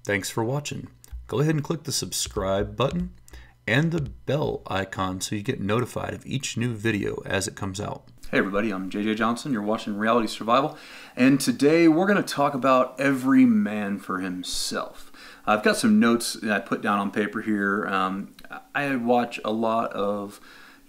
Thanks for watching. Go ahead and click the subscribe button and the bell icon so you get notified of each new video as it comes out. Hey everybody, I'm JJ Johnson. You're watching Reality Survival, and today we're going to talk about every man for himself. I've got some notes that I put down on paper here. I watch a lot of,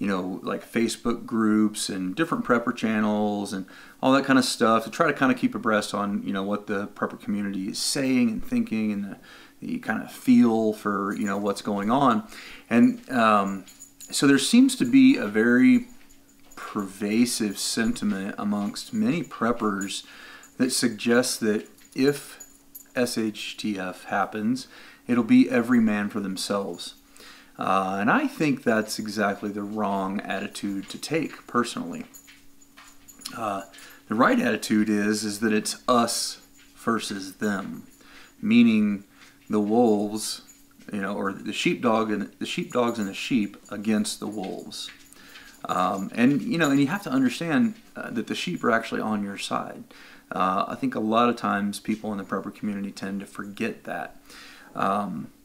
like Facebook groups and different prepper channels and all that kind of stuff to try to kind of keep abreast on, what the prepper community is saying and thinking, and the kind of feel for, what's going on. And so there seems to be a very pervasive sentiment amongst many preppers that suggests that if SHTF happens, it'll be every man for themselves. And I think that's exactly the wrong attitude to take, personally. The right attitude is that it's us versus them, meaning the wolves, or the sheepdogs and the sheep against the wolves. And you have to understand that the sheep are actually on your side. I think a lot of times people in the prepper community tend to forget that.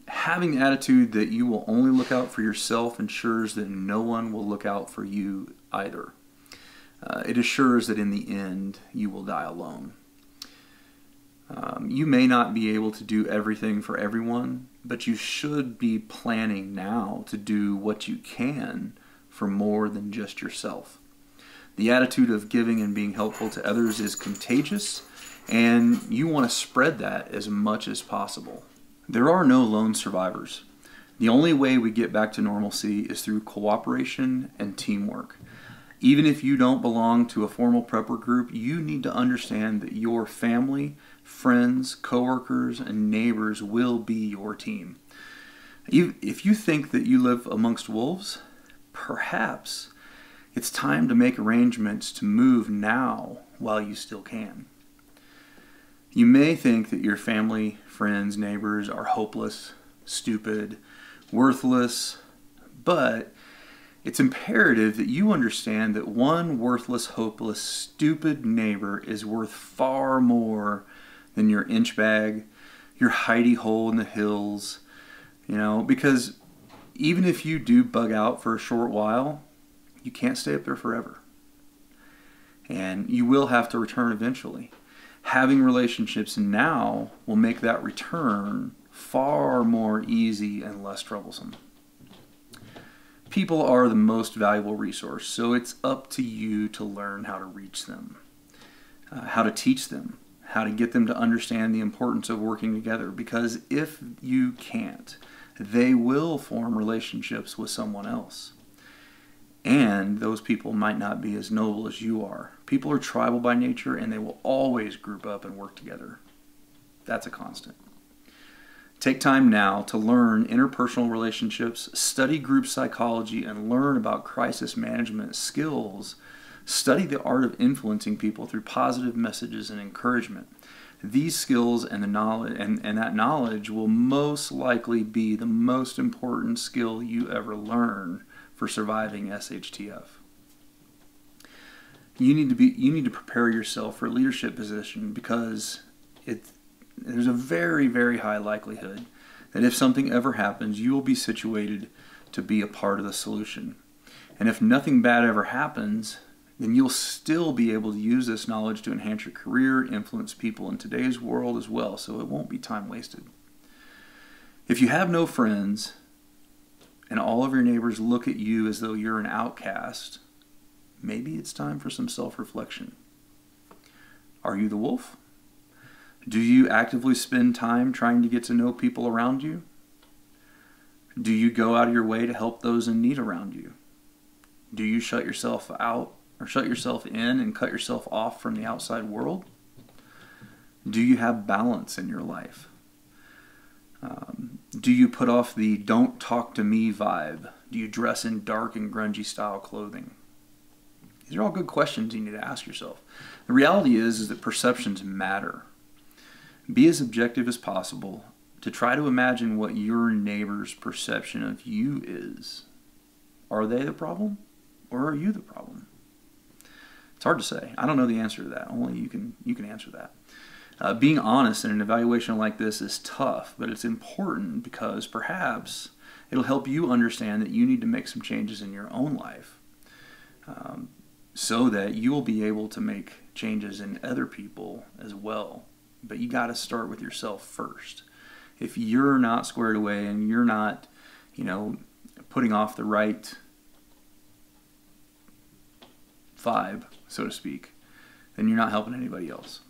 Having the attitude that you will only look out for yourself ensures that no one will look out for you either. It assures that in the end you will die alone. You may not be able to do everything for everyone, but you should be planning now to do what you can for more than just yourself. The attitude of giving and being helpful to others is contagious, and you want to spread that as much as possible. There are no lone survivors. The only way we get back to normalcy is through cooperation and teamwork. Even if you don't belong to a formal prepper group, you need to understand that your family, friends, coworkers, and neighbors will be your team. If you think that you live amongst wolves, perhaps it's time to make arrangements to move now while you still can. You may think that your family, friends, neighbors are hopeless, stupid, worthless, but it's imperative that you understand that one worthless, hopeless, stupid neighbor is worth far more than your inch bag, your hidey hole in the hills, because even if you do bug out for a short while, you can't stay up there forever. And you will have to return eventually. Having relationships now will make that return far more easy and less troublesome. People are the most valuable resource, so it's up to you to learn how to reach them, how to teach them, how to get them to understand the importance of working together. Because if you can't, they will form relationships with someone else. And those people might not be as noble as you are. People are tribal by nature, and they will always group up and work together. That's a constant. Take time now to learn interpersonal relationships, study group psychology, and learn about crisis management skills. Study the art of influencing people through positive messages and encouragement. These skills and the knowledge and that knowledge will most likely be the most important skill you ever learn for surviving SHTF. You need to prepare yourself for a leadership position, because there's a very, very high likelihood that if something ever happens, you will be situated to be a part of the solution. And if nothing bad ever happens, then you'll still be able to use this knowledge to enhance your career, influence people in today's world as well, so it won't be time wasted. If you have no friends, and all of your neighbors look at you as though you're an outcast, maybe it's time for some self-reflection. Are you the wolf? Do you actively spend time trying to get to know people around you? Do you go out of your way to help those in need around you? Do you shut yourself out or shut yourself in and cut yourself off from the outside world? Do you have balance in your life? Do you put off the "don't talk to me" vibe? Do you dress in dark and grungy style clothing? These are all good questions you need to ask yourself. The reality is that perceptions matter. Be as objective as possible to try to imagine what your neighbor's perception of you is. Are they the problem, or are you the problem? It's hard to say. I don't know the answer to that. Only you can answer that. Being honest in an evaluation like this is tough, but it's important because perhaps it'll help you understand that you need to make some changes in your own life, so that you'll be able to make changes in other people as well. But you got to start with yourself first. If you're not squared away and you're not, putting off the right vibe, so to speak, then you're not helping anybody else.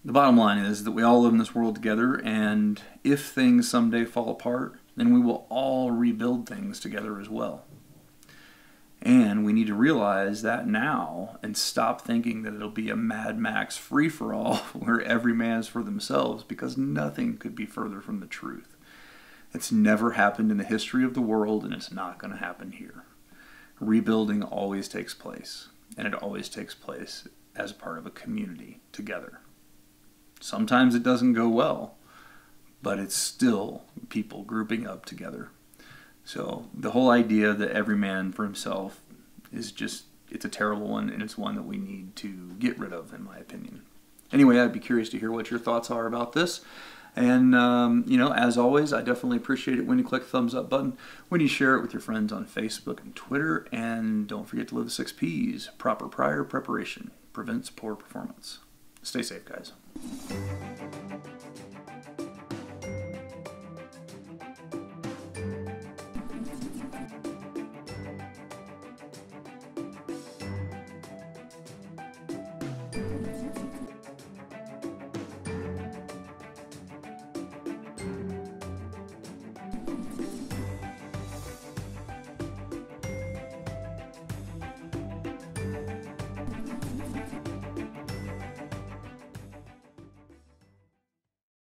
The bottom line is that we all live in this world together, and if things someday fall apart, then we will all rebuild things together as well. And we need to realize that now and stop thinking that it'll be a Mad Max free-for-all where every man's for themselves, because nothing could be further from the truth. It's never happened in the history of the world, and it's not going to happen here. Rebuilding always takes place, and it always takes place as part of a community together. Sometimes it doesn't go well, but it's still people grouping up together. So the whole idea that every man for himself is just, it's a terrible one, and it's one that we need to get rid of, in my opinion. Anyway, I'd be curious to hear what your thoughts are about this. And, as always, I definitely appreciate it when you click the thumbs up button, when you share it with your friends on Facebook and Twitter, and don't forget to live the 6 Ps. Proper prior preparation prevents poor performance. Stay safe, guys.